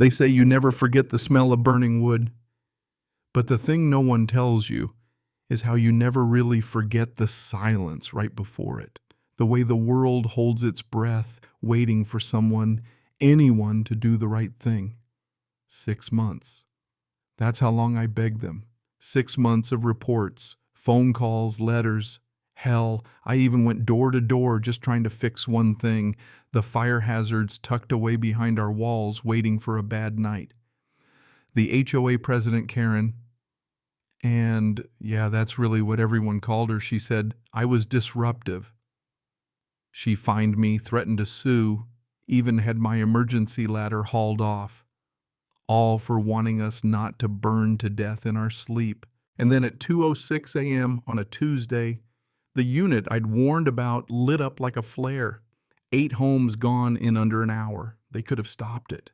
They say you never forget the smell of burning wood. But the thing no one tells you is how you never really forget the silence right before it. The way the world holds its breath, waiting for someone, anyone to do the right thing. 6 months. That's how long I begged them. 6 months of reports, phone calls, letters. Hell, I even went door to door just trying to fix one thing: the fire hazards tucked away behind our walls waiting for a bad night. The HOA president, Karen, and yeah, that's really what everyone called her, she said I was disruptive. She fined me, threatened to sue, even had my emergency ladder hauled off. All for wanting us not to burn to death in our sleep. And then at 2:06 a.m. on a Tuesday, the unit I'd warned about lit up like a flare. 8 homes gone in under an hour. They could have stopped it,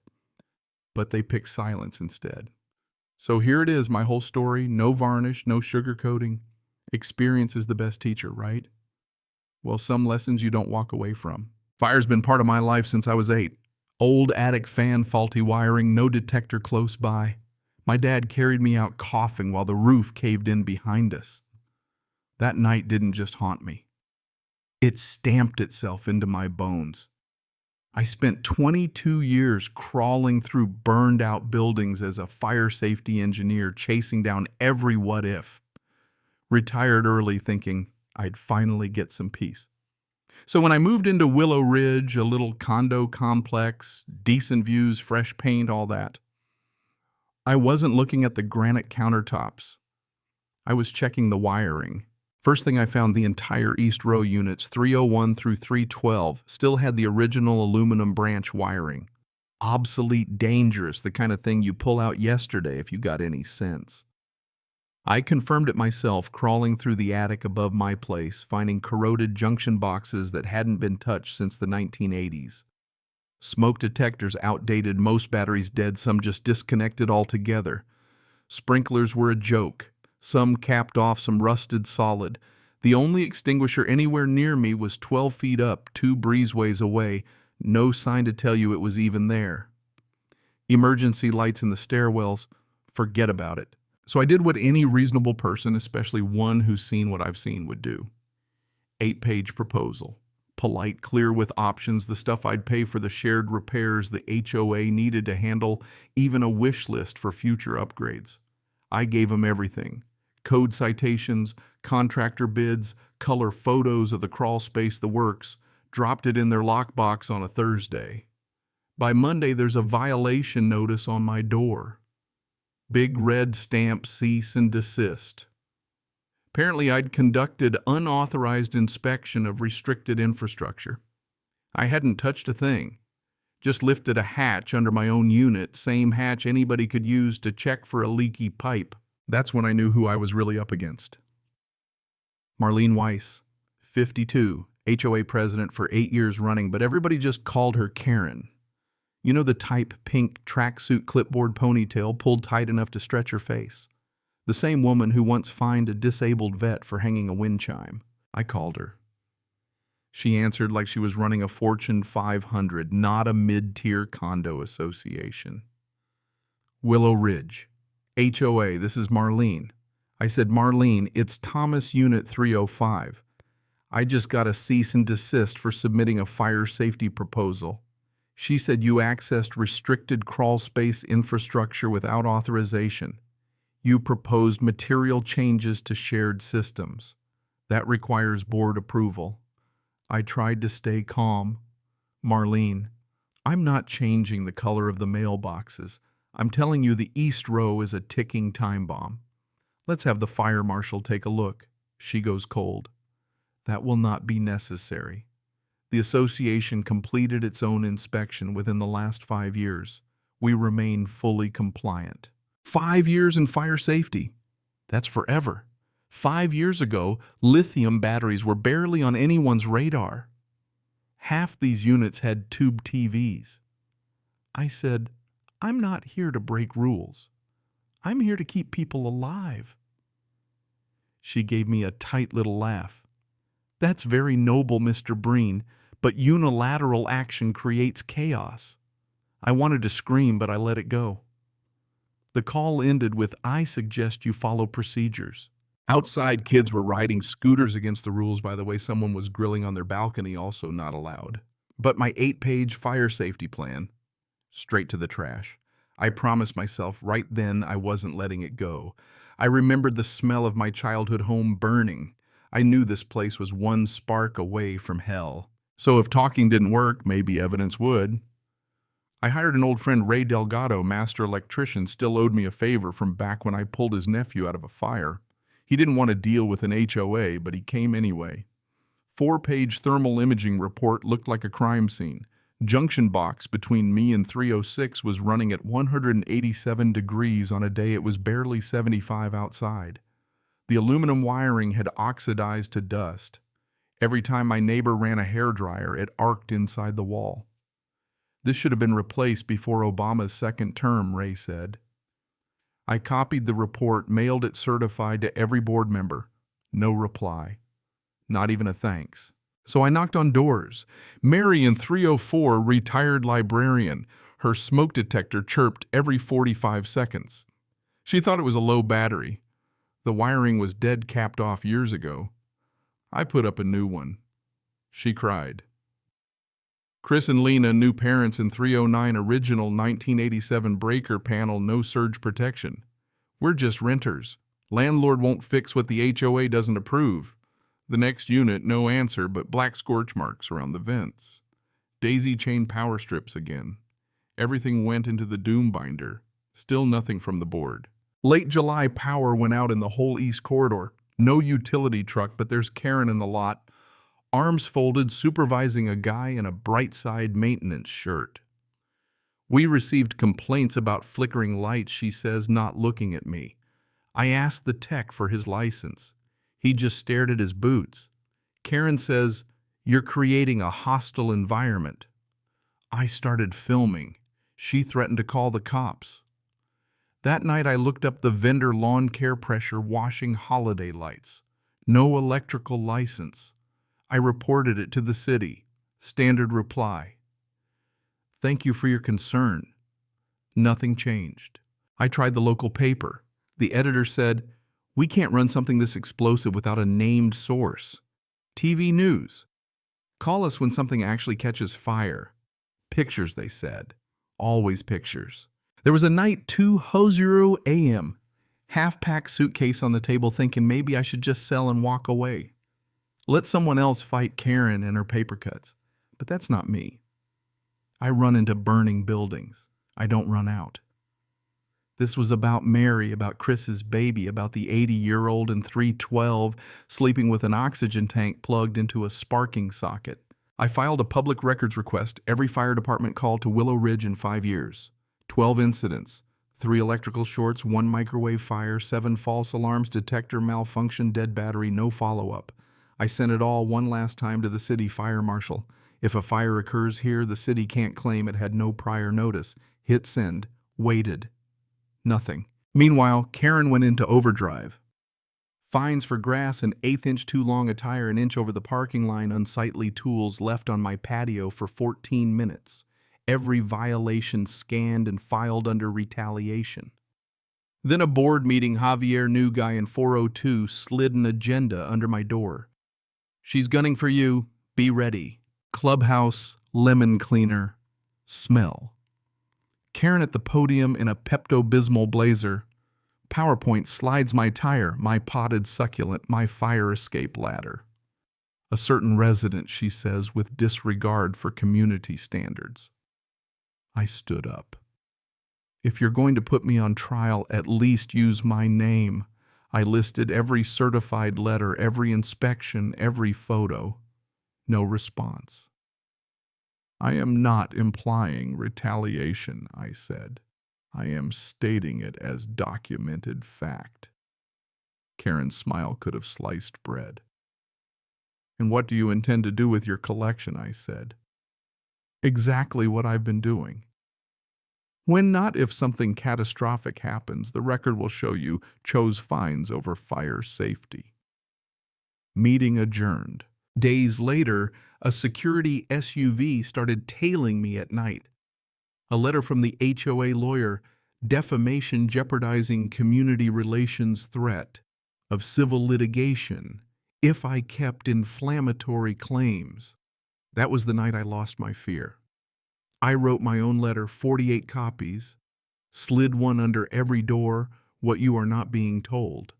but they picked silence instead. So here it is, my whole story. No varnish, no sugarcoating. Experience is the best teacher, right? Well, some lessons you don't walk away from. Fire's been part of my life since I was 8. Old attic fan, faulty wiring, no detector close by. My dad carried me out coughing while the roof caved in behind us. That night didn't just haunt me. It stamped itself into my bones. I spent 22 years crawling through burned out buildings as a fire safety engineer, chasing down every what if. Retired early thinking I'd finally get some peace. So when I moved into Willow Ridge, a little condo complex, decent views, fresh paint, all that, I wasn't looking at the granite countertops. I was checking the wiring. First thing I found, the entire East Row units, 301 through 312, still had the original aluminum branch wiring. Obsolete, dangerous, the kind of thing you pull out yesterday if you got any sense. I confirmed it myself, crawling through the attic above my place, finding corroded junction boxes that hadn't been touched since the 1980s. Smoke detectors outdated, most batteries dead, some just disconnected altogether. Sprinklers were a joke. Some capped off, some rusted solid. The only extinguisher anywhere near me was 12 feet up, 2 breezeways away. No sign to tell you it was even there. Emergency lights in the stairwells, forget about it. So I did what any reasonable person, especially one who's seen what I've seen, would do. 8-page proposal. Polite, clear with options, the stuff I'd pay for the shared repairs the HOA needed to handle, even a wish list for future upgrades. I gave them everything. Code citations, contractor bids, color photos of the crawl space, the works. Dropped it in their lockbox on a Thursday. By Monday, there's a violation notice on my door. Big red stamp, cease and desist. Apparently, I'd conducted unauthorized inspection of restricted infrastructure. I hadn't touched a thing. Just lifted a hatch under my own unit, same hatch anybody could use to check for a leaky pipe. That's when I knew who I was really up against. Marlene Weiss, 52, HOA president for 8 years running, but everybody just called her Karen. You know the type, pink tracksuit clipboard ponytail pulled tight enough to stretch her face. The same woman who once fined a disabled vet for hanging a wind chime. I called her. She answered like she was running a Fortune 500, not a mid-tier condo association. Willow Ridge. HOA, this is Marlene. I said, Marlene, it's Thomas Unit 305. I just got a cease and desist for submitting a fire safety proposal. She said you accessed restricted crawl space infrastructure without authorization. You proposed material changes to shared systems. That requires board approval. I tried to stay calm. Marlene, I'm not changing the color of the mailboxes. I'm telling you the East Row is a ticking time bomb. Let's have the fire marshal take a look. She goes cold. That will not be necessary. The association completed its own inspection within the last 5 years. We remain fully compliant. 5 years in fire safety. That's forever. 5 years ago, lithium batteries were barely on anyone's radar. Half these units had tube TVs. I said, I'm not here to break rules. I'm here to keep people alive. She gave me a tight little laugh. That's very noble, Mr. Breen, but unilateral action creates chaos. I wanted to scream, but I let it go. The call ended with, "I suggest you follow procedures." Outside, kids were riding scooters against the rules, by the way. Someone was grilling on their balcony, also not allowed. But my 8-page fire safety plan, straight to the trash. I promised myself right then I wasn't letting it go. I remembered the smell of my childhood home burning. I knew this place was one spark away from hell. So if talking didn't work, maybe evidence would. I hired an old friend, Ray Delgado, master electrician, still owed me a favor from back when I pulled his nephew out of a fire. He didn't want to deal with an HOA, but he came anyway. 4-page thermal imaging report looked like a crime scene. Junction box between me and 306 was running at 187 degrees on a day it was barely 75 outside. The aluminum wiring had oxidized to dust. Every time my neighbor ran a hairdryer, it arced inside the wall. This should have been replaced before Obama's second term, Ray said. I copied the report, mailed it certified to every board member. No reply. Not even a thanks. So I knocked on doors. Mary in 304, retired librarian. Her smoke detector chirped every 45 seconds. She thought it was a low battery. The wiring was dead, capped off years ago. I put up a new one. She cried. Chris and Lena, new parents in 309, original 1987 breaker panel, no surge protection. We're just renters. Landlord won't fix what the HOA doesn't approve. The next unit, no answer, but black scorch marks around the vents. Daisy chain power strips again. Everything went into the doom binder. Still nothing from the board. Late July, power went out in the whole east corridor. No utility truck, but there's Karen in the lot, arms folded, supervising a guy in a bright side maintenance shirt. We received complaints about flickering lights, she says, not looking at me. I asked the tech for his license. He just stared at his boots. Karen says, "You're creating a hostile environment." I started filming. She threatened to call the cops. That night I looked up the vendor lawn care pressure washing holiday lights. No electrical license. I reported it to the city. Standard reply. "Thank you for your concern." Nothing changed. I tried the local paper. The editor said, "We can't run something this explosive without a named source." TV news. "Call us when something actually catches fire." Pictures, they said. Always pictures. There was a night 2:00 a.m. Half-packed suitcase on the table, thinking maybe I should just sell and walk away. Let someone else fight Karen and her paper cuts. But that's not me. I run into burning buildings. I don't run out. This was about Mary, about Chris's baby, about the 80-year-old in 312 sleeping with an oxygen tank plugged into a sparking socket. I filed a public records request, every fire department call to Willow Ridge in 5 years. 12 incidents, 3 electrical shorts, 1 microwave fire, 7 false alarms, detector malfunction, dead battery, no follow-up. I sent it all one last time to the city fire marshal. If a fire occurs here, the city can't claim it had no prior notice. Hit send. Waited. Nothing. Meanwhile, Karen went into overdrive. Fines for grass, an 1/8 inch too long a tire, an inch over the parking line, unsightly tools left on my patio for 14 minutes. Every violation scanned and filed under retaliation. Then a board meeting, Javier, new guy in 402, slid an agenda under my door. "She's gunning for you. Be ready. Clubhouse, lemon cleaner, smell." Karen at the podium in a Pepto-Bismol blazer. PowerPoint slides my tire, my potted succulent, my fire escape ladder. "A certain resident," she says, with disregard for community standards. I stood up. "If you're going to put me on trial, at least use my name." I listed every certified letter, every inspection, every photo. No response. "I am not implying retaliation," I said. "I am stating it as documented fact." Karen's smile could have sliced bread. "And what do you intend to do with your collection?" I said. "Exactly what I've been doing. When not if something catastrophic happens, the record will show you chose fines over fire safety." Meeting adjourned. Days later, a security SUV started tailing me at night. A letter from the HOA lawyer, defamation jeopardizing community relations threat of civil litigation if I kept inflammatory claims. That was the night I lost my fear. I wrote my own letter, 48 copies, slid one under every door, what you are not being told.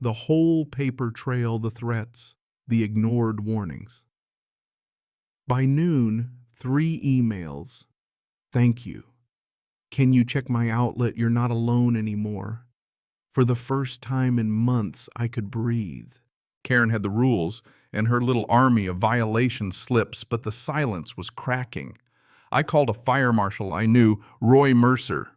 The whole paper trail, the threats, the ignored warnings. By noon, 3 emails. Thank you. Can you check my outlet? You're not alone anymore. For the first time in months, I could breathe. Karen had the rules and her little army of violation slips, but the silence was cracking. I called a fire marshal I knew, Roy Mercer.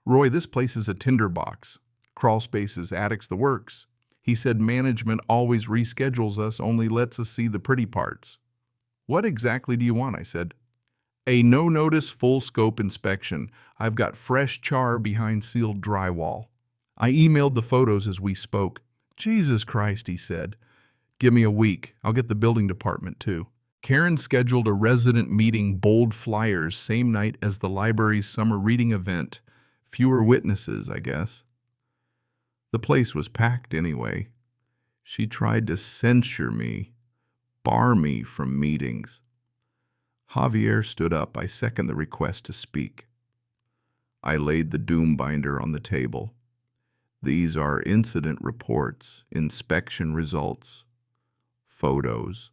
Roy, this place is a tinderbox. Crawl spaces, attics, the works. He said management always reschedules us, only lets us see the pretty parts. What exactly do you want? I said. A no-notice full-scope inspection. I've got fresh char behind sealed drywall. I emailed the photos as we spoke. Jesus Christ, he said. Give me a week. I'll get the building department too. Karen scheduled a resident meeting, bold flyers, same night as the library's summer reading event. Fewer witnesses, I guess. The place was packed anyway. She tried to censure me, bar me from meetings. Javier stood up. I second the request to speak. I laid the doom binder on the table. These are incident reports, inspection results, photos,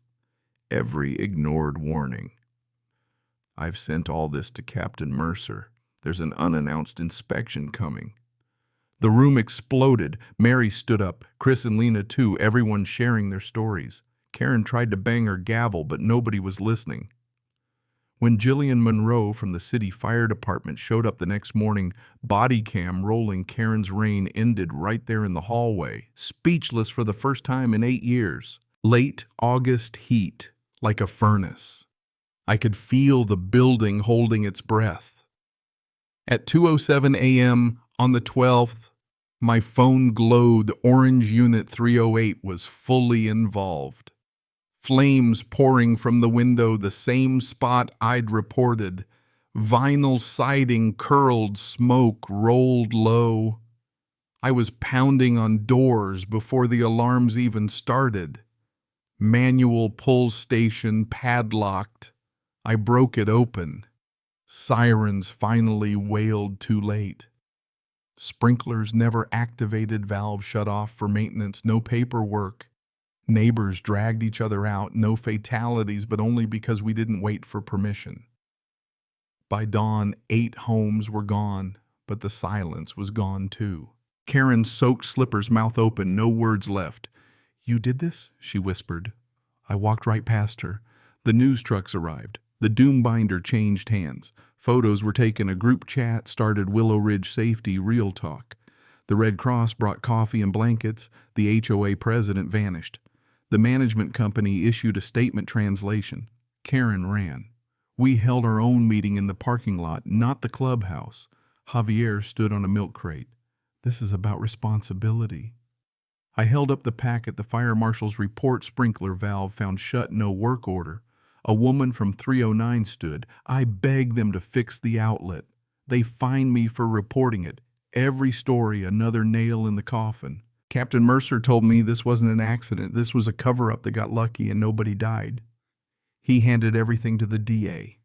every ignored warning. I've sent all this to Captain Mercer. There's an unannounced inspection coming. The room exploded. Mary stood up, Chris and Lena too, everyone sharing their stories. Karen tried to bang her gavel, but nobody was listening. When Jillian Monroe from the city fire department showed up the next morning, body cam rolling, Karen's reign ended right there in the hallway, speechless for the first time in 8 years. Late August heat, like a furnace. I could feel the building holding its breath. At 2:07 a.m. on the 12th, my phone glowed. Orange Unit 308 was fully involved. Flames pouring from the window, the same spot I'd reported. Vinyl siding curled, smoke rolled low. I was pounding on doors before the alarms even started. Manual pull station padlocked. I broke it open. Sirens finally wailed too late. Sprinklers never activated, valve shut off for maintenance, no paperwork. Neighbors dragged each other out, no fatalities, but only because we didn't wait for permission. By dawn, 8 homes were gone, but the silence was gone too. Karen's soaked slippers, mouth open, no words left. You did this? She whispered. I walked right past her. The news trucks arrived. The doom binder changed hands. Photos were taken. A group chat started. Willow Ridge Safety Real Talk. The Red Cross brought coffee and blankets. The HOA president vanished. The management company issued a statement translation. Karen ran. We held our own meeting in the parking lot, not the clubhouse. Javier stood on a milk crate. This is about responsibility. I held up the packet. The fire marshal's report, sprinkler valve found shut, no work order. A woman from 309 stood. I begged them to fix the outlet. They fined me for reporting it. Every story, another nail in the coffin. Captain Mercer told me this wasn't an accident. This was a cover-up that got lucky and nobody died. He handed everything to the DA.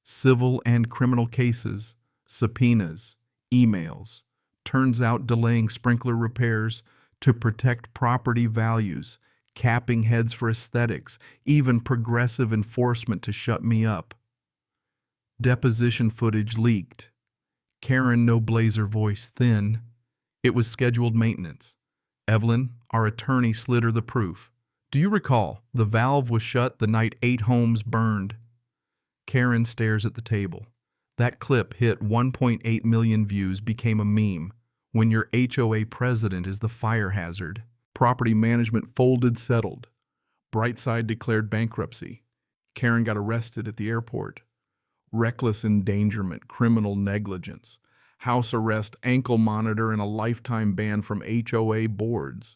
Civil and criminal cases, subpoenas, emails. Turns out delaying sprinkler repairs to protect property values, capping heads for aesthetics, even progressive enforcement to shut me up. Deposition footage leaked. Karen, no blazer voice, thin. It was scheduled maintenance. Evelyn, our attorney, slid her the proof. Do you recall? The valve was shut the night 8 homes burned. Karen stares at the table. That clip hit 1.8 million views, became a meme. When your HOA president is the fire hazard. Property management folded, settled. Brightside declared bankruptcy. Karen got arrested at the airport. Reckless endangerment, criminal negligence. House arrest, ankle monitor, and a lifetime ban from HOA boards.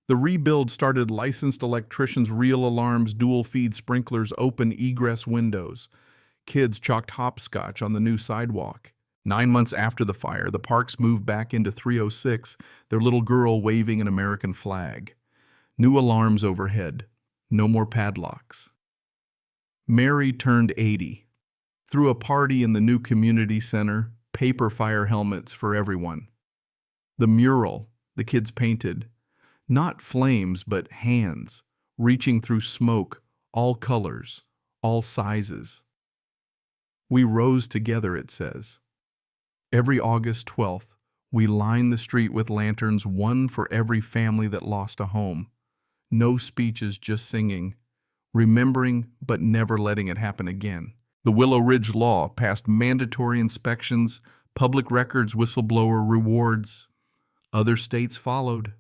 The rebuild started. Licensed electricians, real alarms, dual feed sprinklers, open egress windows. Kids chalked hopscotch on the new sidewalk. 9 months after the fire, the Parks moved back into 306, their little girl waving an American flag. New alarms overhead. No more padlocks. Mary turned 80. Threw a party in the new community center, paper fire helmets for everyone. The mural the kids painted, not flames but hands, reaching through smoke, all colors, all sizes. We rose together, it says. Every August 12th, we line the street with lanterns, one for every family that lost a home. No speeches, just singing, remembering but never letting it happen again. The Willow Ridge Law passed mandatory inspections, public records, whistleblower rewards. Other states followed.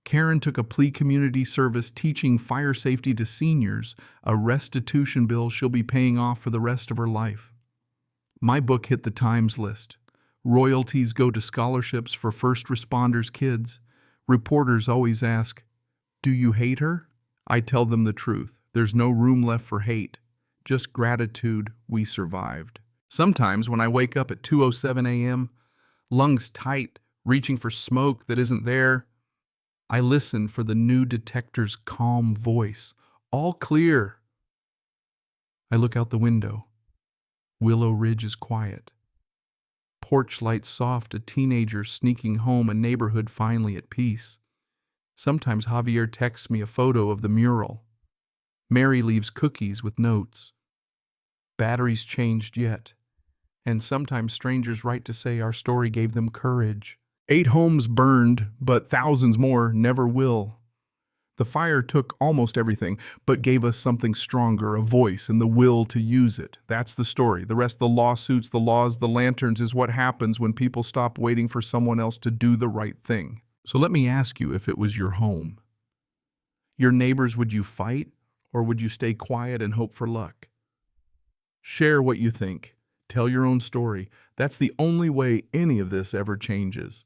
Karen took a plea community service teaching fire safety to seniors, a restitution bill she'll be paying off for the rest of her life. My book hit the Times list. Royalties go to scholarships for first responders' kids. Reporters always ask, "Do you hate her?" I tell them the truth. There's no room left for hate. Just gratitude we survived. Sometimes when I wake up at 2:07 a.m., lungs tight, reaching for smoke that isn't there, I listen for the new detector's calm voice. All clear. I look out the window. Willow Ridge is quiet. Porch light soft, a teenager sneaking home, a neighborhood finally at peace. Sometimes Javier texts me a photo of the mural. Mary leaves cookies with notes. Batteries changed yet. And sometimes strangers write to say our story gave them courage. 8 homes burned, but thousands more never will. The fire took almost everything, but gave us something stronger, a voice and the will to use it. That's the story. The rest, the lawsuits, the laws, the lanterns, is what happens when people stop waiting for someone else to do the right thing. So let me ask you, if it was your home, your neighbors, would you fight or would you stay quiet and hope for luck? Share what you think. Tell your own story. That's the only way any of this ever changes.